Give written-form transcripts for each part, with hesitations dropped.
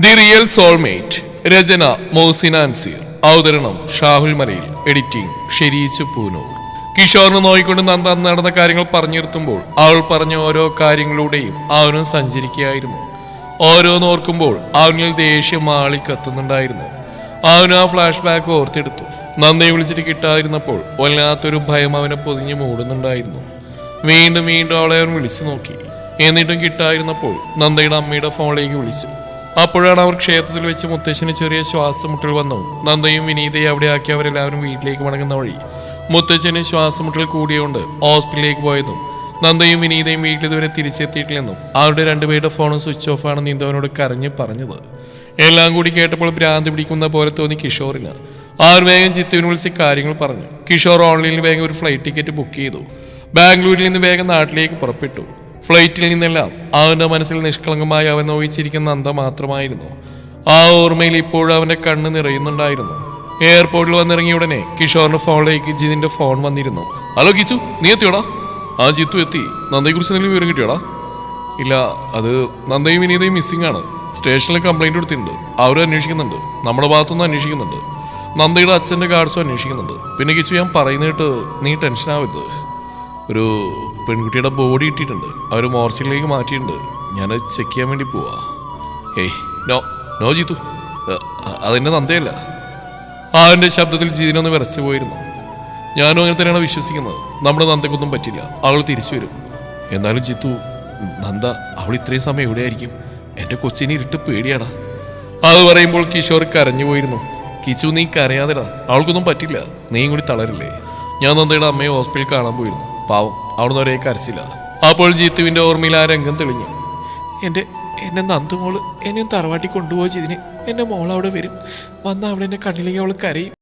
The real soulmate. രചന മോസിന അൻസീർ. അവതരണം Shahul Malayil. Editing Shereech Poonoor. കിഷോറിന് നോയിക്കൊണ്ട് നന്ദ നടന്ന കാര്യങ്ങൾ പറഞ്ഞിരുത്തുമ്പോൾ അവൾ പറഞ്ഞ ഓരോ കാര്യങ്ങളിലൂടെയും അവനും സഞ്ചരിക്കുകയായിരുന്നു. ഓരോന്നോർക്കുമ്പോൾ അവനിൽ ദേഷ്യം ആളിക്കത്തുന്നുണ്ടായിരുന്നു. അവനും ആ ഫ്ലാഷ് ബാക്ക് ഓർത്തെടുത്തു. നന്ദയെ വിളിച്ചിട്ട് കിട്ടാതിരുന്നപ്പോൾ വല്ലാത്തൊരു ഭയം അവനെ പൊതിഞ്ഞ് മൂടുന്നുണ്ടായിരുന്നു. വീണ്ടും വീണ്ടും അവളെ അവൻ വിളിച്ചു നോക്കി. എന്നിട്ടും കിട്ടാതിരുന്നപ്പോൾ നന്ദയുടെ അമ്മയുടെ ഫോണിലേക്ക് വിളിച്ചു. അപ്പോഴാണ് അവർ ക്ഷേത്രത്തിൽ വെച്ച് മുത്തശ്ശന് ചെറിയ ശ്വാസമുട്ടൽ വന്നു. നന്ദയും വിനീതയും അവിടെ ആക്കി അവരെല്ലാവരും വീട്ടിലേക്ക് മടങ്ങുന്ന വഴി മുത്തച്ഛന് ശ്വാസമുട്ടൽ കൂടിയോണ്ട് ഹോസ്പിറ്റലിലേക്ക് പോയതും നന്ദയും വിനീതയും വീട്ടിലിതുവരെ തിരിച്ചെത്തിയിട്ടില്ലെന്നും അവരുടെ രണ്ടുപേരുടെ ഫോണും സ്വിച്ച് ഓഫ് ആണെന്ന് ഇന്ദുവിനോട് കരഞ്ഞ് പറഞ്ഞത് എല്ലാം കൂടി കേട്ടപ്പോൾ ഭ്രാന്തി പിടിക്കുന്ന പോലെ തോന്നി കിഷോറിന്. ആർ വേഗം ചിത്തുവിന് വിളിച്ച് കാര്യങ്ങൾ പറഞ്ഞു. കിഷോർ ഓൺലൈനിൽ വേഗം ഒരു ഫ്ലൈറ്റ് ടിക്കറ്റ് ബുക്ക് ചെയ്തു. ബാംഗ്ലൂരിൽ നിന്ന് വേഗം നാട്ടിലേക്ക് പുറപ്പെട്ടു. ഫ്ലൈറ്റിൽ നിന്നെല്ലാം അവന്റെ മനസ്സിൽ നിഷ്കളങ്കമായി അവൻ നോയിച്ചിരിക്കുന്ന നന്ദ മാത്രമായിരുന്നു. ആ ഓർമ്മയിൽ ഇപ്പോഴും അവന്റെ കണ്ണ് നിറയുന്നുണ്ടായിരുന്നു. എയർപോർട്ടിൽ വന്നിറങ്ങിയ ഉടനെ കിഷോറിന്റെ ഫോണിലേക്ക് ജിതിന്റെ ഫോൺ വന്നിരുന്നു. ഹലോ കിച്ചു, നീ എത്തിയോടാ? ആ ജിത്തു എത്തി. നന്ദയെക്കുറിച്ച് എന്തെങ്കിലും വിവരം കിട്ടിയോടാ? ഇല്ല, അത് നന്ദയും വിനീതയും മിസ്സിംഗ് ആണ്. സ്റ്റേഷനിൽ കംപ്ലൈന്റ് കൊടുത്തിട്ടുണ്ട്. അവരും അന്വേഷിക്കുന്നുണ്ട്. നമ്മുടെ ഭാഗത്തുനിന്ന് അന്വേഷിക്കുന്നുണ്ട്. നന്ദയുടെ അച്ഛൻ്റെ ഗാർഡ്സും അന്വേഷിക്കുന്നുണ്ട്. പിന്നെ കിച്ചു, ഞാൻ പറയുന്നിട്ട് നീ ടെൻഷൻ ആവരുത്. ഒരു പെൺകുട്ടിയുടെ ബോഡി ഇട്ടിട്ടുണ്ട്. അവർ മോർച്ചറിലേക്ക് മാറ്റിയിട്ടുണ്ട്. ഞാനത് ചെക്ക് ചെയ്യാൻ വേണ്ടി പോവാ. ഏയ് നോ നോ ജിത്തു, അതെൻ്റെ നന്ദയല്ല. അവൻ്റെ ശബ്ദത്തിൽ ജിതിനൊന്ന് വിറച്ചു പോയിരുന്നു. ഞാനും അങ്ങനെ തന്നെയാണ് വിശ്വസിക്കുന്നത്. നമ്മുടെ നന്ദക്കൊന്നും പറ്റില്ല. അവൾ തിരിച്ചു വരും. എന്നാലും ജിത്തു, നന്ദ അവൾ ഇത്രയും സമയം എവിടെയായിരിക്കും? എൻ്റെ കൊച്ചിനെ ഇരുട്ട് പേടിയാടാ. അത് പറയുമ്പോൾ കിഷോർ കരഞ്ഞു പോയിരുന്നു. കിച്ചു, നീ കരയാതെടാ. അവൾക്കൊന്നും പറ്റില്ല. നീയും കൂടി തളരില്ലേ? ഞാൻ നന്ദയുടെ അമ്മയെ ഹോസ്പിറ്റലിൽ കാണാൻ പോയിരുന്നു. പാവം, അവിടുന്ന് ഒരേ കരച്ചില്ല. അപ്പോൾ ജീത്തുവിൻ്റെ ഓർമ്മയിൽ ആ രംഗം തെളിഞ്ഞു. എന്നെ നന്ദുമോള് എന്നെയും തറവാട്ടി കൊണ്ടുപോയി ഇതിന്. എൻ്റെ മോൾ അവിടെ വരും. വന്ന് അവിടെ എൻ്റെ കണ്ണിലേക്ക് അവൾ കരയും.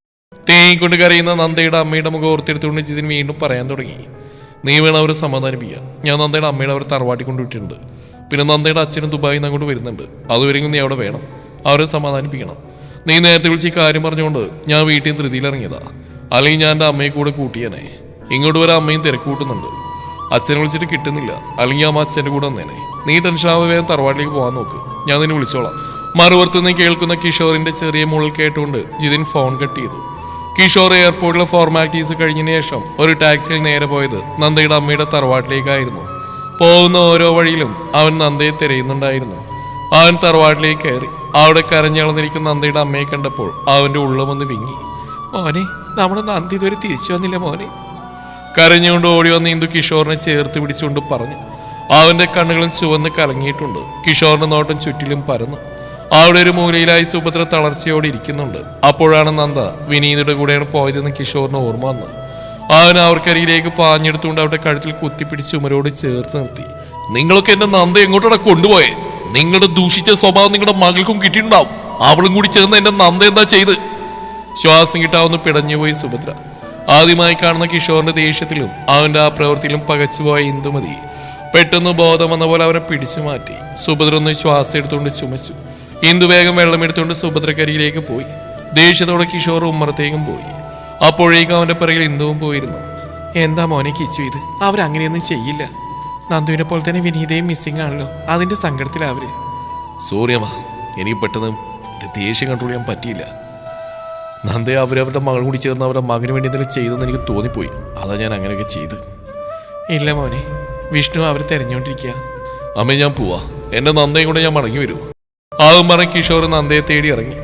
തേങ്ങിക്കൊണ്ട് കരയുന്ന നന്ദയുടെ അമ്മയുടെ മുഖം ഓർത്തെടുത്തുകൊണ്ട് ജിതിൻ വീണ്ടും പറയാൻ തുടങ്ങി. നീ വേണം അവരെ സമാധാനിപ്പിക്കുക. ഞാൻ നന്ദയുടെ അമ്മയുടെ അവർ തറവാട്ടി കൊണ്ടുവിട്ടിട്ടുണ്ട്. പിന്നെ നന്ദയുടെ അച്ഛനും ദുബായിൽ നിന്ന് അങ്ങോട്ട് വരുന്നുണ്ട്. അതുവരെയും നീ അവിടെ വേണം. അവരെ സമാധാനിപ്പിക്കണം. നീ നേരത്തെ വിളിച്ച് ഈ കാര്യം പറഞ്ഞുകൊണ്ട് ഞാൻ വീട്ടിൽ നിന്ന് ധൃതിയിൽ ഇറങ്ങിയതാ. അല്ലെങ്കിൽ ഞാൻ എൻ്റെ അമ്മയെ കൂടെ കൂട്ടിയാനേ. ഇങ്ങോട്ട് വരെ അമ്മയും തിരക്ക് കൂട്ടുന്നുണ്ട്. അച്ഛനെ വിളിച്ചിട്ട് കിട്ടുന്നില്ല. അല്ലെങ്കിൽ അമ്മ അച്ഛൻ്റെ കൂടെ വന്നേനെ. നീ ടെൻഷനാവ്, വേഗം തറവാട്ടിലേക്ക് പോകാൻ നോക്ക്. ഞാൻ നിന്നെ വിളിച്ചോളാം. മറുപുറത്ത് നിന്ന് കേൾക്കുന്ന കിഷോറിന്റെ ചെറിയ മുകളിൽ കേട്ടുകൊണ്ട് ജിതിൻ ഫോൺ കട്ട് ചെയ്തു. കിഷോർ എയർപോർട്ടിലെ ഫോർമാലിറ്റീസ് കഴിഞ്ഞതിന് ശേഷം ഒരു ടാക്സിയിൽ നേരെ പോയത് നന്ദയുടെ അമ്മയുടെ തറവാട്ടിലേക്കായിരുന്നു. പോകുന്ന ഓരോ വഴിയിലും അവൻ നന്ദയെ തിരയുന്നുണ്ടായിരുന്നു. അവൻ തറവാട്ടിലേക്ക് കയറി. അവിടെ കരഞ്ഞളന്നിരിക്കുന്ന നന്ദയുടെ അമ്മയെ കണ്ടപ്പോൾ അവന്റെ ഉള്ളമൊന്ന് വിങ്ങി. മോനെ, നമ്മുടെ നന്ദി ഇതുവരെ തിരിച്ചു വന്നില്ല മോനെ. കരഞ്ഞുകൊണ്ട് ഓടി വന്ന് ഇന്ദു കിഷോറിനെ ചേർത്ത് പിടിച്ചുകൊണ്ട് പറഞ്ഞു. അവന്റെ കണ്ണുകളും ചുവന്ന് കലങ്ങിയിട്ടുണ്ട്. കിഷോറിന്റെ നോട്ടം ചുറ്റിലും പരന്നു. അവിടെ ഒരു മൂലയിലായി സുഭദ്ര തളർച്ചയോടെ ഇരിക്കുന്നുണ്ട്. അപ്പോഴാണ് നന്ദ വിനീതയുടെ കൂടെയാണ് പോയതെന്ന് കിഷോറിന് ഓർമ്മ വന്നു. അവൻ അവർക്കരിയിലേക്ക് പാഞ്ഞെടുത്തുകൊണ്ട് അവരുടെ കഴുത്തിൽ കുത്തിപ്പിടിച്ച് ഉമരോട് ചേർത്ത് നിർത്തി. നിങ്ങളൊക്കെ എന്റെ നന്ദ എങ്ങോട്ടാണ് കൊണ്ടുപോയേ? നിങ്ങളുടെ ദൂഷിച്ച സ്വഭാവം നിങ്ങളുടെ മകൾക്കും കിട്ടിയിട്ടുണ്ടാവും. അവളും കൂടി ചേർന്ന് എന്റെ നന്ദ എന്താ ചെയ്ത്? ശ്വാസം കിട്ടാവുന്ന പിടഞ്ഞുപോയി സുഭദ്ര. ആദ്യമായി കാണുന്ന കിഷോറിന്റെ ദേഷ്യത്തിലും അവന്റെ ആ പ്രവൃത്തിയിലും പകച്ചുപോയ ഇന്ദുമതി പെട്ടെന്ന് ബോധം വന്ന പോലെ അവനെ പിടിച്ചു മാറ്റി. സുഭദ്ര ഒന്ന് ശ്വാസം എടുത്തുകൊണ്ട് ചുമച്ചു. ഇന്ദു വേഗം വെള്ളമെടുത്തുകൊണ്ട് സുഭദ്രക്കരിയിലേക്ക് പോയി. ദേഷ്യത്തോടെ കിഷോർ ഉമ്മറത്തേക്കും പോയി. അപ്പോഴേക്കും അവന്റെ പിറകിൽ ഇന്ദുവും പോയിരുന്നു. എന്താ മോനെ കിച്ചു ഇത്? അവരങ്ങനെയൊന്നും ചെയ്യില്ല. നന്ദുവിനെ പോലെ തന്നെ വിനീതയും മിസ്സിംഗ് ആണല്ലോ. അതിന്റെ സങ്കടത്തിലവര്. സൂര്യമ്മ, എനിക്ക് പെട്ടെന്ന് എന്റെ ദേഷ്യം കൺട്രോൾ ചെയ്യാൻ പറ്റിയില്ല. നന്ദയെ അവരവരുടെ മകൾ കൂടി ചേർന്ന് അവരുടെ മകന് വേണ്ടി എന്തെങ്കിലും ചെയ്തെന്ന് എനിക്ക് തോന്നിപ്പോയി. അതാ ഞാൻ അങ്ങനെയൊക്കെ ചെയ്ത്. ഇല്ല മോനെ, വിഷ്ണു അവരെ തെരഞ്ഞുകൊണ്ടിരിക്കുക. അമ്മ, ഞാൻ പോവാ. എന്റെ നന്ദയും കൊണ്ട് ഞാൻ മടങ്ങി വരൂ. ആവും പറഞ്ഞ് കിഷോർ നന്ദയെ തേടി ഇറങ്ങി.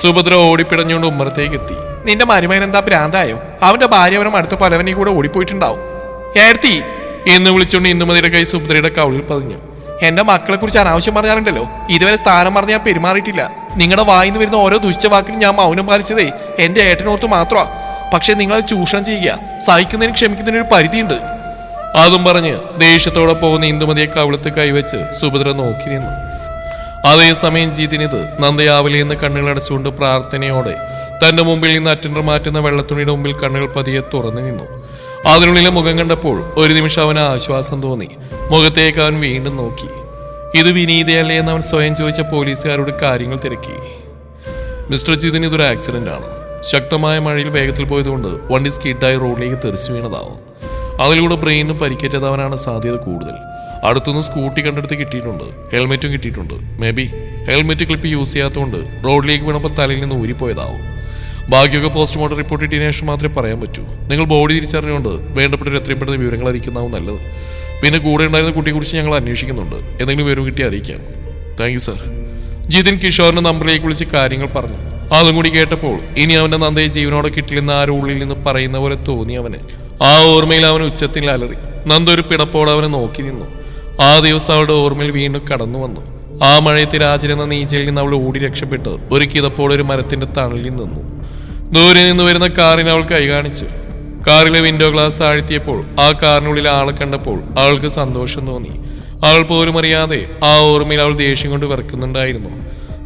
സുഭദ്ര ഓടിപ്പിടഞ്ഞുകൊണ്ട് ഉമ്മറത്തേക്ക് എത്തി. നിന്റെ മരുമകൻ എന്താ ഭ്രാന്തായോ? അവന്റെ ഭാര്യ അവരും അടുത്ത പലവനെ കൂടെ ഓടിപ്പോയിട്ടുണ്ടാവും. ഏർത്തി എന്ന് വിളിച്ചുകൊണ്ട് ഇന്ദുമതിയുടെ കൈ സുഭദ്രയുടെ കവിളിൽ പതിഞ്ഞു. എന്റെ മക്കളെ കുറിച്ച് അനാവശ്യം പറഞ്ഞാലുണ്ടല്ലോ, ഇതുവരെ സ്ഥാനം പറഞ്ഞ് ഞാൻ പെരുമാറിയിട്ടില്ല. നിങ്ങളുടെ വായിന്ന് വരുന്ന ഓരോ ദുഷ്ടവാക്കിനും ഞാൻ മൗനം പാലിച്ചതേ എന്റെ ഏട്ടനോർത്ത് മാത്രമാ. പക്ഷെ നിങ്ങൾ ചൂഷണം ചെയ്യുക. സഹിക്കുന്നതിന് ക്ഷമിക്കുന്നതിന് ഒരു പരിധിയുണ്ട്. അതും പറഞ്ഞ് ദേഷ്യത്തോടെ പോകുന്ന ഇന്ദുമതിയെ കവിളത്ത് കൈവച്ച് സുഭദ്ര നോക്കി നിന്നു. അതേസമയം ജീതിനിത് നന്ദയാവലി എന്ന് കണ്ണുകളടച്ചുകൊണ്ട് പ്രാർത്ഥനയോടെ തന്റെ മുമ്പിൽ നിന്ന് അറ്റൻഡർ മാറ്റുന്ന വെള്ളത്തുണിയുടെ മുമ്പിൽ കണ്ണുകൾ പതിയെ തുറന്നു നിന്നു. അതിനുള്ളിലെ മുഖം കണ്ടപ്പോൾ ഒരു നിമിഷം അവന് ആശ്വാസം തോന്നി. മുഖത്തേക്ക് അവൻ വീണ്ടും നോക്കി. ഇത് വിനീതയല്ലേ എന്ന് അവൻ സ്വയം ചോദിച്ച പോലീസുകാരോട് കാര്യങ്ങൾ തിരക്കി. മിസ്റ്റർ ജിതിൻ, ഇതൊരു ആക്സിഡന്റ് ആണ്. ശക്തമായ മഴയിൽ വേഗത്തിൽ പോയതുകൊണ്ട് വണ്ടി സ്കിഡായി റോഡിലേക്ക് തെറിച്ചു വീണതാവും. അതിലൂടെ ബ്രെയിനിന് പരിക്കേറ്റതാവാനാണ് സാധ്യത കൂടുതൽ. അടുത്തുനിന്ന് സ്കൂട്ടി കണ്ടെടുത്ത് കിട്ടിയിട്ടുണ്ട്. ഹെൽമെറ്റും കിട്ടിയിട്ടുണ്ട്. May be helmet clip use ചെയ്യാത്തതുകൊണ്ട് റോഡിലേക്ക് വീണപ്പോൾ തലയിൽ നിന്ന് ഊരിപ്പോയതാവും. ബാക്കിയൊക്കെ പോസ്റ്റ്മോർട്ടം റിപ്പോർട്ട് ഇട്ടതിന് ശേഷം മാത്രമേ പറയാൻ പറ്റൂ. നിങ്ങൾ ബോഡി തിരിച്ചറിഞ്ഞുകൊണ്ട് വേണ്ടപ്പെട്ടവർ എത്രയും പെട്ടെന്ന് വിവരങ്ങൾ അറിയിക്കുന്നതാവും നല്ലത്. പിന്നെ കൂടെ ഉണ്ടായിരുന്ന കുട്ടിയെക്കുറിച്ച് ഞങ്ങൾ അന്വേഷിക്കുന്നുണ്ട്. എന്തെങ്കിലും വിവരം കിട്ടി അറിയിക്കാം. Thank you sir. ജിതിൻ കിഷോറിന്റെ നമ്പറിലേക്ക് വിളിച്ച് കാര്യങ്ങൾ പറഞ്ഞു. അതും കൂടി കേട്ടപ്പോൾ ഇനി അവന്റെ നന്ദയെ ജീവനോടെ കിട്ടില്ലെന്ന് ആരോ ഉള്ളിൽ നിന്ന് പറയുന്ന പോലെ തോന്നി അവന്. ആ ഓർമ്മയിൽ അവൻ ഉച്ചത്തിൽ അലറി. നന്ദ ഒരു പിടപ്പോടെ അവനെ നോക്കി നിന്നു. ആ ദിവസം അവളുടെ ഓർമ്മയിൽ വീണ്ടും കടന്നു വന്നു. ആ മഴയത്ത് രാജൻ എന്ന നീച്ചയിൽ നിന്ന് അവൾ ഓടി രക്ഷപ്പെട്ട് ഒരു കിതപ്പോടെ ഒരു മരത്തിന്റെ തണലിൽ നിന്നു. ദൂരെ നിന്ന് വരുന്ന കാറിനെ അവൾ കൈ കാണിച്ചു. കാറിലെ വിൻഡോ ഗ്ലാസ് താഴ്ത്തിയപ്പോൾ ആ കാറിനുള്ളിൽ ആളെ കണ്ടപ്പോൾ അവൾക്ക് സന്തോഷം തോന്നി. അവൾ പോലും അറിയാതെ ആ ഓർമ്മയിൽ അവൾ ദേഷ്യം കൊണ്ട് വിറക്കുന്നുണ്ടായിരുന്നു.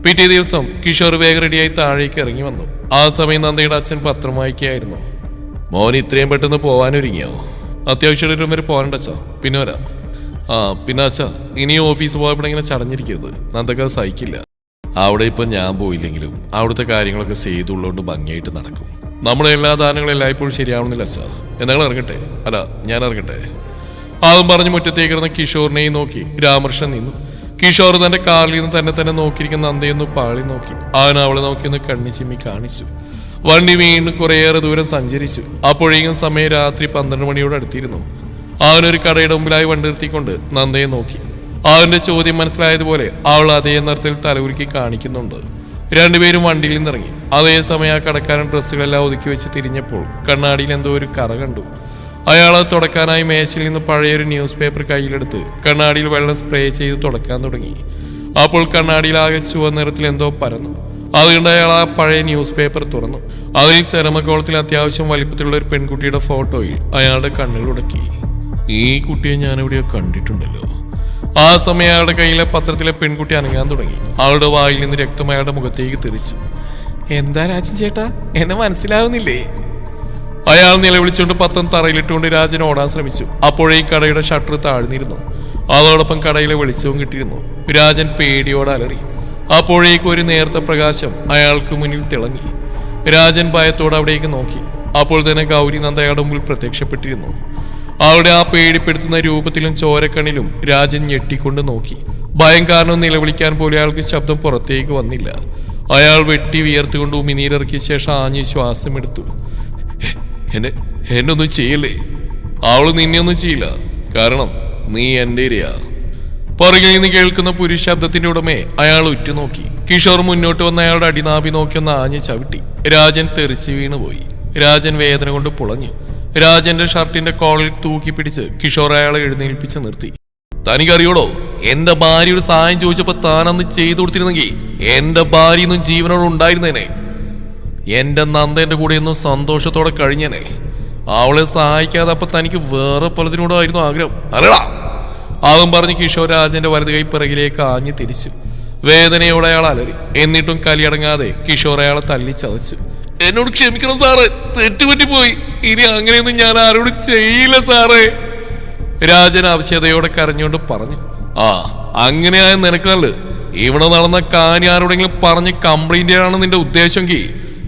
പിറ്റേ ദിവസം കിഷോർ വേഗം റെഡിയായി താഴേക്ക് ഇറങ്ങി വന്നു. ആ സമയം നന്ദയുടെ അച്ഛൻ പത്രം വായിക്കുകയായിരുന്നു. മോൻ ഇത്രയും പെട്ടെന്ന് പോകാനൊരുങ്ങിയോ? അത്യാവശ്യം വരെ പോകാനുണ്ട് അച്ഛാ, പിന്നെ വരാം. പിന്നെ അച്ഛാ, ഇനിയും ഓഫീസ് പോയപ്പോൾ ഇങ്ങനെ ചടഞ്ഞിരിക്കരുത്. നന്ദക്ക് അത് സഹിക്കില്ല. അവിടെ ഇപ്പം ഞാൻ പോയില്ലെങ്കിലും അവിടുത്തെ കാര്യങ്ങളൊക്കെ ചെയ്തുള്ളതുകൊണ്ട് ഭംഗിയായിട്ട് നടക്കും. നമ്മുടെ എല്ലാ ദാനങ്ങളും എല്ലായ്പ്പോഴും ശരിയാവണമെന്നില്ല അച്ഛാ. എന്തെങ്കിലും ഇറങ്ങട്ടെ? അല്ല, ഞാൻ ഇറങ്ങട്ടെ. അതും പറഞ്ഞ് മുറ്റത്തേക്ക് ഇറങ്ങുന്ന കിഷോറിനെയും നോക്കി രാമകൃഷ്ണൻ നിന്നു. കിഷോർ തന്റെ കാറിൽ നിന്ന് തന്നെ നോക്കിയിരിക്കുന്ന നന്ദയൊന്ന് പാളി നോക്കി. അവൻ അവളെ നോക്കിയൊന്ന് കണ്ണി ചിമ്മി കാണിച്ചു. വണ്ടി വീണ്ടും കുറേയേറെ ദൂരം സഞ്ചരിച്ചു. അപ്പോഴേക്കും സമയം രാത്രി 12 മണിയോട് അടുത്തിരുന്നു. അവനൊരു കടയുടെ മുമ്പിലായി വണ്ടി നിർത്തിക്കൊണ്ട് നന്ദയെ നോക്കി. അവന്റെ ചോദ്യം മനസ്സിലായതുപോലെ അവൾ അതേ നിറത്തിൽ തലകുലുക്കി കാണിക്കുന്നുണ്ട്. രണ്ടുപേരും വണ്ടിയിൽ നിന്നിറങ്ങി. അതേസമയം ആ കടക്കാരൻ ഡ്രസ്സുകളെല്ലാം ഒതുക്കി വെച്ച് തിരിഞ്ഞപ്പോൾ കണ്ണാടിയിൽ എന്തോ ഒരു കറ കണ്ടു. അയാൾ അത് തുടക്കാനായി മേശയിൽ നിന്ന് പഴയൊരു ന്യൂസ് പേപ്പർ കയ്യിലെടുത്ത് കണ്ണാടിയിൽ വെള്ളം സ്പ്രേ ചെയ്ത് തുടക്കാൻ തുടങ്ങി. അപ്പോൾ കണ്ണാടിയിൽ ആകെ ചുവന്ന നിറത്തിൽ എന്തോ പരന്നു. അതുകൊണ്ട് അയാൾ ആ പഴയ ന്യൂസ് പേപ്പർ തുറന്നു. അതിൽ ചരമക്കോളത്തിൽ അത്യാവശ്യം വലിപ്പത്തിലുള്ള ഒരു പെൺകുട്ടിയുടെ ഫോട്ടോയിൽ അയാളുടെ കണ്ണുകളുടക്കി. ഈ കുട്ടിയെ ഞാനിവിടെയോ കണ്ടിട്ടുണ്ടല്ലോ. ആ സമയം അയാളുടെ കയ്യിലെ പത്രത്തിലെ പെൺകുട്ടി അനങ്ങാൻ തുടങ്ങി. അവളുടെ വായിൽ നിന്ന് രക്തം അയാളുടെ മുഖത്തേക്ക് തെറിച്ചു. എന്താ രാജൻ ചേട്ടാ, എന്നെ മനസ്സിലാവുന്നില്ലേ? അയാൾ നിലവിളിച്ചുകൊണ്ട് പത്രം തറയിലിട്ടുകൊണ്ട് രാജൻ ഓടാൻ ശ്രമിച്ചു. അപ്പോഴേക്കും കടയുടെ ഷട്ടർ താഴ്ന്നിരുന്നു. അതോടൊപ്പം കടയിലെ വെളിച്ചവും കിട്ടിയിരുന്നു. രാജൻ പേടിയോടെ അലറി. അപ്പോഴേക്കും ഒരു നേർത്ത പ്രകാശം അയാൾക്ക് മുന്നിൽ തിളങ്ങി. രാജൻ ഭയത്തോടെ അവിടേക്ക് നോക്കി. അപ്പോൾ തന്നെ ഗൗരി നന്ദ അയാളുടെ മുമ്പിൽ പ്രത്യക്ഷപ്പെട്ടിരുന്നു. അവളുടെ ആ പേടിപ്പെടുത്തുന്ന രൂപത്തിലും ചോരക്കണ്ണിലും രാജൻ ഞെട്ടിക്കൊണ്ട് നോക്കി. ഭയം കാരണം നിലവിളിക്കാൻ പോലും അയാൾക്ക് ശബ്ദം പുറത്തേക്ക് വന്നില്ല. അയാൾ വെട്ടി വിയർത്തുകൊണ്ട് ഉമിനീരിറക്കിയ ശേഷം ആഞ്ഞ് ശ്വാസമെടുത്തു. എന്നൊന്നും ചെയ്യല്ലേ. അവള് നിന്നെയൊന്നും ചെയ്യില്ല, കാരണം നീ എൻ്റെ ഇരയാ. പുറകിൽ നിന്ന് കേൾക്കുന്ന പുരുഷ ശബ്ദത്തിന്റെ ഉടമയെ അയാൾ ഉറ്റുനോക്കി. കിഷോർ മുന്നോട്ട് വന്ന അയാളുടെ അടിനാഭി നോക്കിയൊന്ന് ആഞ്ഞ് ചവിട്ടി. രാജൻ തെറിച്ച് വീണുപോയി. രാജൻ വേദന കൊണ്ട് പുളഞ്ഞു. രാജന്റെ ഷർട്ടിന്റെ കോളിൽ തൂക്കി പിടിച്ച് കിഷോർ അയാളെ എഴുന്നേൽപ്പിച്ച് നിർത്തി. തനിക്കറിയോടോ, എന്റെ ഭാര്യ ഒരു സഹായം ചോദിച്ചപ്പോ താനന്ന് ചെയ്തു കൊടുത്തിരുന്നെങ്കിൽ എന്റെ ഭാര്യ ഒന്നും ജീവനോട് ഉണ്ടായിരുന്നേനെ. എന്റെ നന്ദന്റെ കൂടെ ഒന്നും സന്തോഷത്തോടെ കഴിഞ്ഞേനെ. അവളെ സഹായിക്കാതെ അപ്പൊ തനിക്ക് വേറെ പലതിനോടായിരുന്നു ആഗ്രഹം, അറിയടാ. അതും പറഞ്ഞ് കിഷോർ രാജന്റെ വലതു കൈ പിറകിലേക്ക് ആഞ്ഞു തിരിച്ചു. വേദനയോടെ അയാൾ അലറി. എന്നിട്ടും കലിയടങ്ങാതെ കിഷോർ അയാളെ തല്ലി ചതച്ചു. എന്നോട് ക്ഷമിക്കണം സാറേ, തെറ്റുപറ്റിപ്പോയി. ഇനി അങ്ങനെയൊന്നും ഞാൻ ആരോടും ചെയ്യില്ല സാറേ. രാജൻ ആവശ്യതയോടെ കരഞ്ഞുകൊണ്ട് പറഞ്ഞു. അങ്ങനെയായ നിനക്ക് നല്ലത്. ഇവിടെ നടന്ന കാര്യം ആരോടെങ്കിലും പറഞ്ഞ് കംപ്ലൈന്റ് ചെയ്യാനാണ് നിന്റെ ഉദ്ദേശമെങ്കിൽ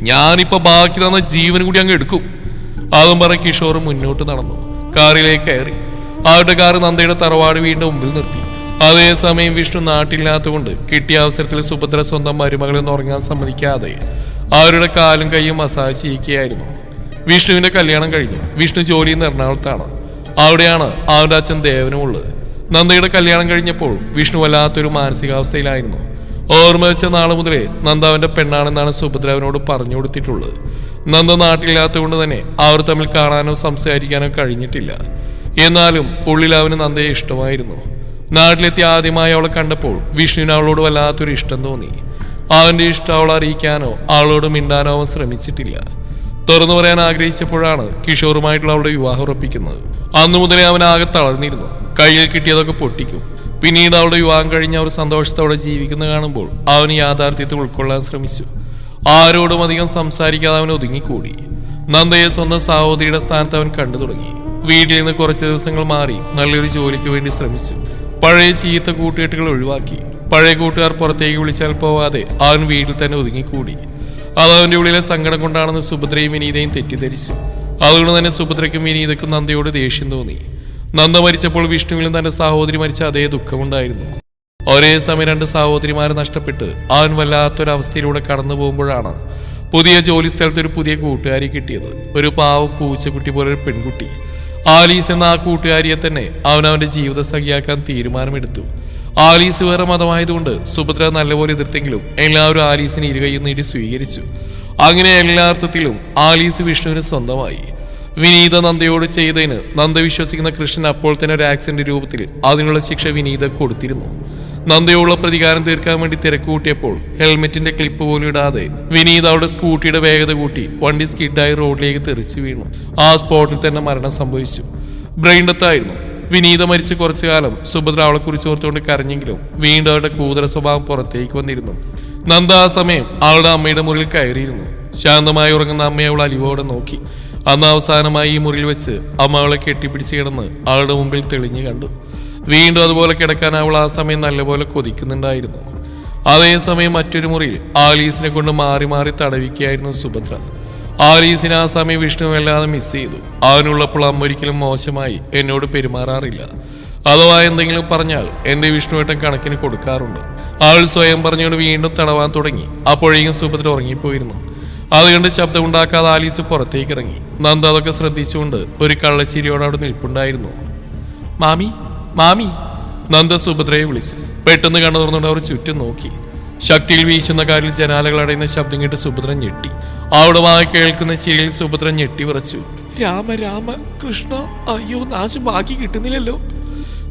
ഞാനിപ്പോ ബാക്കി തന്ന ജീവൻ കൂടി അങ്ങ് എടുക്കും. അതും പറഞ്ഞ് കിഷോർ മുന്നോട്ട് നടന്നു. കാറിലേക്ക് കയറി. അവരുടെ കാർ നന്ദയുടെ തറവാട് വീടിന്റെ മുമ്പിൽ നിർത്തി. അതേസമയം വിഷ്ണു നാട്ടിലില്ലാത്തതുകൊണ്ട് കിട്ടിയ അവസരത്തിൽ സുഭദ്ര സ്വന്തം മരുമകളെന്ന് ഉറങ്ങാൻ സമ്മതിക്കാതെ അവരുടെ കാലും കൈയും മസാജ് ചെയ്യിക്കുകയായിരുന്നു. വിഷ്ണുവിന്റെ കല്യാണം കഴിഞ്ഞു. വിഷ്ണു ജോലി ചെയ്യുന്ന എറണാകുളത്താണ്. അവിടെയാണ് അവരുടെ അച്ഛൻ ദേവനും ഉള്ളത്. നന്ദയുടെ കല്യാണം കഴിഞ്ഞപ്പോൾ വിഷ്ണു വല്ലാത്തൊരു മാനസികാവസ്ഥയിലായിരുന്നു. ഓർമ്മ വെച്ച നാളെ മുതലേ നന്ദ അവന്റെ പെണ്ണാണെന്നാണ് സുഭദ്ര അവനോട് പറഞ്ഞു കൊടുത്തിട്ടുള്ളത്. നന്ദ നാട്ടിലില്ലാത്തതുകൊണ്ട് തന്നെ അവർ തമ്മിൽ കാണാനോ സംസാരിക്കാനോ കഴിഞ്ഞിട്ടില്ല. എന്നാലും ഉള്ളിൽ അവന് നന്ദയെ ഇഷ്ടമായിരുന്നു. നാട്ടിലെത്തി ആദ്യമായി അവളെ കണ്ടപ്പോൾ വിഷ്ണുവിന് അവളോട് വല്ലാത്തൊരു ഇഷ്ടം തോന്നി. അവന്റെ ഇഷ്ടം അവളെ അറിയിക്കാനോ അവളോട് മിണ്ടാനോ അവൻ ശ്രമിച്ചിട്ടില്ല. തുറന്നു പറയാൻ ആഗ്രഹിച്ചപ്പോഴാണ് കിഷോറുമായിട്ടുള്ള അവളുടെ വിവാഹം ഉറപ്പിക്കുന്നത്. അന്നു മുതലേ അവൻ ആകെ തളർന്നിരുന്നു. കയ്യിൽ കിട്ടിയതൊക്കെ പൊട്ടിക്കും. പിന്നീട് അവളുടെ വിവാഹം കഴിഞ്ഞ് അവർ സന്തോഷത്തോടെ ജീവിക്കുന്ന കാണുമ്പോൾ അവന് യാഥാർത്ഥ്യത്തെ ഉൾക്കൊള്ളാൻ ശ്രമിച്ചു. ആരോടും അധികം സംസാരിക്കാതെ അവൻ ഒതുങ്ങിക്കൂടി. നന്ദയെ സ്വന്തം സഹോദരിയുടെ സ്ഥാനത്ത് അവൻ കണ്ടു തുടങ്ങി. വീട്ടിൽ നിന്ന് കുറച്ച് ദിവസങ്ങൾ മാറി നല്ലൊരു ജോലിക്ക് വേണ്ടി ശ്രമിച്ചു. പഴയ ചീത്ത കൂട്ടുകെട്ടുകൾ ഒഴിവാക്കി. പഴയ കൂട്ടുകാർ പുറത്തേക്ക് വിളിച്ചാൽ പോവാതെ അവൻ വീട്ടിൽ തന്നെ ഒതുങ്ങിക്കൂടി. അത് അവന്റെ ഉള്ളിലെ സങ്കടം കൊണ്ടാണെന്ന് സുഭദ്രയും വിനീതയും തെറ്റിദ്ധരിച്ചു. അതുകൊണ്ട് തന്നെ സുഭദ്രയ്ക്കും വിനീതയ്ക്കും നന്ദയോട് ദേഷ്യം തോന്നി. നന്ദ മരിച്ചപ്പോൾ വിഷ്ണുവിലും തന്റെ സഹോദരി മരിച്ച അതേ ദുഃഖമുണ്ടായിരുന്നു. ഒരേ സമയം 2 സഹോദരിമാരെ നഷ്ടപ്പെട്ട് അവൻ വല്ലാത്തൊരവസ്ഥയിലൂടെ കടന്നു പോകുമ്പോഴാണ് പുതിയ ജോലി സ്ഥലത്ത് ഒരു പുതിയ കൂട്ടുകാരി കിട്ടിയത്. ഒരു പാവം പൂച്ചക്കുട്ടി പോലെ ഒരു പെൺകുട്ടി. ആലീസ് എന്ന ആ കൂട്ടുകാരിയെ തന്നെ അവൻ അവന്റെ ജീവിത സഖിയാക്കാൻ തീരുമാനമെടുത്തു. ആലീസ് വേറെ മതമായതുകൊണ്ട് സുഭദ്ര നല്ലപോലെ എതിർത്തെങ്കിലും എല്ലാവരും ആലീസിന് ഇരുകൈ നീട്ടി സ്വീകരിച്ചു. അങ്ങനെ എല്ലാ അർത്ഥത്തിലും ആലീസ് വിഷ്ണുവിന് സ്വന്തമായി. വിനീത നന്ദയോട് ചെയ്തതിന് നന്ദ വിശ്വസിക്കുന്ന കൃഷ്ണൻ അപ്പോൾ തന്നെ ഒരു ആക്സിഡന്റ് രൂപത്തിൽ അതിനുള്ള ശിക്ഷ വിനീത കൊടുത്തിരുന്നു. നന്ദയോടുള്ള പ്രതികാരം തീർക്കാൻ വേണ്ടി തിരക്ക് കൂട്ടിയപ്പോൾ ഹെൽമെറ്റിന്റെ ക്ലിപ്പ് പോലും ഇടാതെ വിനീത അവളുടെ സ്കൂട്ടിയുടെ വേഗത കൂട്ടി വണ്ടി സ്കിഡായി റോഡിലേക്ക് തെറിച്ചു വീണു. ആ സ്പോട്ടിൽ തന്നെ മരണം സംഭവിച്ചു. ബ്രെയിൻ ഡെത്തായിരുന്നു. വിനീത മരിച്ച് കുറച്ചു കാലം സുഭദ്ര അവളെ കുറിച്ച് ഓർത്തുകൊണ്ട് കരഞ്ഞെങ്കിലും വീണ്ടും അവരുടെ കൂതര സ്വഭാവം പുറത്തേക്ക് വന്നിരുന്നു. നന്ദ ആ സമയം അവളുടെ അമ്മയുടെ മുറിയിൽ കയറിയിരുന്നു. ശാന്തമായി ഉറങ്ങുന്ന അമ്മയെ അവൾ അലിവോടെ നോക്കി. അന്ന് അവസാനമായി ഈ മുറിയിൽ വെച്ച് അമ്മ അവളെ കെട്ടിപ്പിടിച്ച് കിടന്ന് അവളുടെ മുമ്പിൽ തെളിഞ്ഞു കണ്ടു. വീണ്ടും അതുപോലെ കിടക്കാൻ അവൾ ആ സമയം നല്ലപോലെ കൊതിക്കുന്നുണ്ടായിരുന്നു. അതേസമയം മറ്റൊരു മുറിയിൽ ആലീസിനെ കൊണ്ട് മാറി മാറി തടവിക്കുകയായിരുന്നു സുഭദ്ര. ആലീസിനെ ആ സമയം വിഷ്ണു വല്ലാതെ മിസ് ചെയ്തു. അവനുള്ളപ്പോൾ അമ്മ ഒരിക്കലും മോശമായി എന്നോട് പെരുമാറാറില്ല. അഥവാ എന്തെങ്കിലും പറഞ്ഞാൽ എന്റെ വിഷ്ണുവേട്ടൻ കണക്കിന് കൊടുക്കാറുണ്ട്. അവൾ സ്വയം പറഞ്ഞുകൊണ്ട് വീണ്ടും തടവാൻ തുടങ്ങി. അപ്പോഴേക്കും സുഭദ്ര ഉറങ്ങിപ്പോയിരുന്നു. അതുകൊണ്ട് ശബ്ദമുണ്ടാക്കാതെ ആലീസ് പുറത്തേക്ക് ഇറങ്ങി. നന്ദ അതൊക്കെ ശ്രദ്ധിച്ചുകൊണ്ട് ഒരു കള്ളച്ചിരിയോടെ അവിടെ നിൽപ്പുണ്ടായിരുന്നു. മാമി മാമി നന്ദ സുഭദ്രയെ വിളിച്ചു. പെട്ടെന്ന് കണ്ണു തുറന്നുകൊണ്ട് അവർ ചുറ്റും നോക്കി. ശക്തിയിൽ വീശുന്ന കാലിൽ ജനാലകൾ അടയുന്ന ശബ്ദം കേട്ട് സുഭദ്ര ഞെട്ടി. അവിടെ വായി കേൾക്കുന്ന ചിരിയിൽ സുഭദ്ര ഞെട്ടി വിറച്ചു. രാമ രാമ കൃഷ്ണ, അയ്യോ നാശം ബാക്കി കിട്ടുന്നില്ലല്ലോ.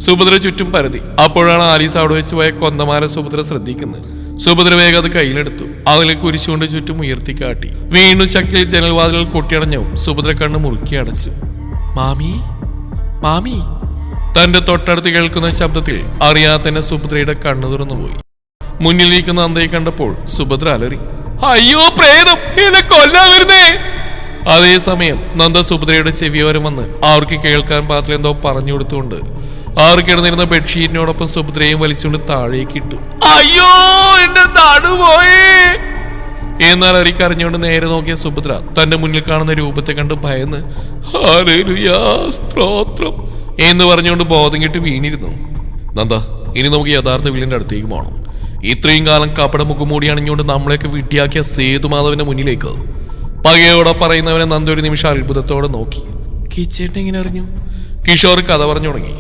സുഭദ്ര ചുറ്റും പരതി. അപ്പോഴാണ് ആലീസ് അവിടെ വെച്ച് പോയ കൊന്തമാല സുഭദ്ര ശ്രദ്ധിക്കുന്നത്. സുഭദ്ര വേഗം അത് കയ്യിലെടുത്തു. അതിലെ കുരിശുകൊണ്ട് ചുറ്റും ഉയർത്തിക്കാട്ടി. വീണ്ടും ശക്തിയിൽ ജനൽവാതിലുകൾ കൊട്ടിയടഞ്ഞു. സുഭദ്ര കണ്ണ് മുറുക്കി അടച്ചു. മാമി മാമി. തന്റെ തൊട്ടടുത്ത് കേൾക്കുന്ന ശബ്ദത്തിൽ അറിയാതെ തന്നെ സുഭദ്രയുടെ കണ്ണു തുറന്നുപോയി. മുന്നിലിരിക്കുന്ന നന്ദയെ കണ്ടപ്പോൾ സുഭദ്ര അലറി. അയ്യോ പ്രേതം, എന്നെ കൊല്ലാൻ വരുന്നേ. അതേസമയം നന്ദ സുഭദ്രയുടെ ചെവിയോരം വന്ന് അവർക്ക് കേൾക്കാൻ പാത്രം എന്തോ പറഞ്ഞു കൊടുത്തുകൊണ്ട് അവർ കിടന്നിരുന്ന ബെഡ്ഷീറ്റിനോടൊപ്പം സുഭദ്രയും വലിച്ചുകൊണ്ട് താഴേക്ക് ഇട്ടു. അയ്യോ എന്റെ നടുപോയേ. എന്നാൽ അരിക്കറിഞ്ഞുകൊണ്ട് നേരെ നോക്കിയ സുഭദ്ര തന്റെ മുന്നിൽ കാണുന്ന രൂപത്തെ കണ്ട് ഭയന്ന് ഹല്ലേലൂയാ സ്തോത്രം എന്ന് പറഞ്ഞുകൊണ്ട് ബോധം കെട്ട് വീണിരുന്നു. നന്ദ, ഇനി നമുക്ക് യഥാർത്ഥ വില്ലന്റെ അടുത്തേക്ക് പോകണം. ഇത്രയും കാലം കപട മുഖംമൂടി അണിഞ്ഞുകൊണ്ട് നമ്മളെയൊക്കെ വിട്ടിയാക്കിയ സേതുമാധവന്റെ മുന്നിലേക്ക്. പകയോടെ പറയുന്നവനെ നന്ദ ഒരു നിമിഷം അത്ഭുതത്തോടെ നോക്കി. കിച്ചേട്ടൻ എങ്ങനെ അറിഞ്ഞു? കിഷോർ കഥ പറഞ്ഞു തുടങ്ങി.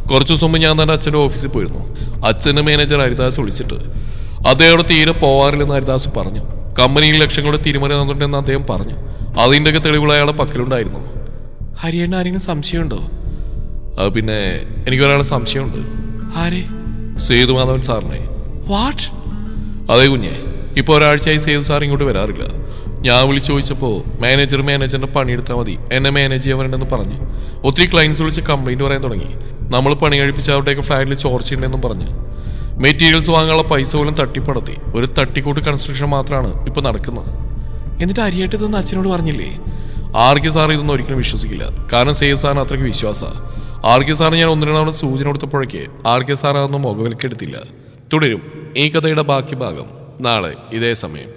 കുറച്ചു ദിവസം മുമ്പ് ഞാൻ തന്നെ അച്ഛൻ്റെ ഓഫീസിൽ പോയിരുന്നു. അച്ഛൻ്റെ മാനേജർ ഹരിദാസ് വിളിച്ചിട്ട് അദ്ദേഹം തീരെ പോവാറില്ലെന്ന് ഹരിദാസ് പറഞ്ഞു. കമ്പനിയിൽ ലക്ഷങ്ങളുടെ തിരിമറി നടന്നിട്ടുണ്ടെന്ന് അദ്ദേഹം പറഞ്ഞു. അതിൻ്റെയൊക്കെ തെളിവുകൾ അയാളുടെ പക്കലുണ്ടായിരുന്നു. ഹരിയേട്ടന് ആരെങ്കിലും സംശയമുണ്ടോ? പിന്നെ എനിക്കൊരാളെ സംശയമുണ്ട്. ആരെ? സേതുമാധവൻ സാറിനെ. വാട്ട്? അതേ കുഞ്ഞെ, ഇപ്പോൾ ഒരാഴ്ചയായി സേതു സാർ ഇങ്ങോട്ട് വരാറില്ല. ഞാൻ വിളിച്ചു ചോദിച്ചപ്പോൾ മാനേജറിന്റെ പണിയെടുത്താൽ മതി, എന്നെ മാനേജ് ചെയ്യാറുണ്ടെന്ന് പറഞ്ഞു. ഒത്തിരി ക്ലയൻസ് വിളിച്ച് കംപ്ലൈൻറ്റ് പറയാൻ തുടങ്ങി. നമ്മൾ പണി കഴിപ്പിച്ച അവരുടെയൊക്കെ ഫ്ലാറ്റിൽ ചോർച്ചയുണ്ടെന്നും പറഞ്ഞു. മെറ്റീരിയൽസ് വാങ്ങാനുള്ള പൈസ പോലും തട്ടിപ്പടത്തി. ഒരു തട്ടിക്കൂട്ട് കൺസ്ട്രക്ഷൻ മാത്രമാണ് ഇപ്പോൾ നടക്കുന്നത്. എന്നിട്ട് അരിയായിട്ട് ഇതൊന്നും അച്ഛനോട് പറഞ്ഞില്ലേ? ആർക്കെ സാർ ഇതൊന്നും ഒരിക്കലും വിശ്വസിക്കില്ല. കാരണം സേവ് സാറിന് അത്രയ്ക്ക് വിശ്വാസമാണ്. ആർക്കെ സാറിന് ഞാൻ 1-2 തവണ സൂചന കൊടുത്തപ്പോഴേക്ക് ആർക്കെ സാർ അതൊന്നും മുഖവിലക്കെടുത്തില്ല. തുടരും ഈ കഥയുടെ ബാക്കി ഭാഗം നാളെ ഇതേ സമയം.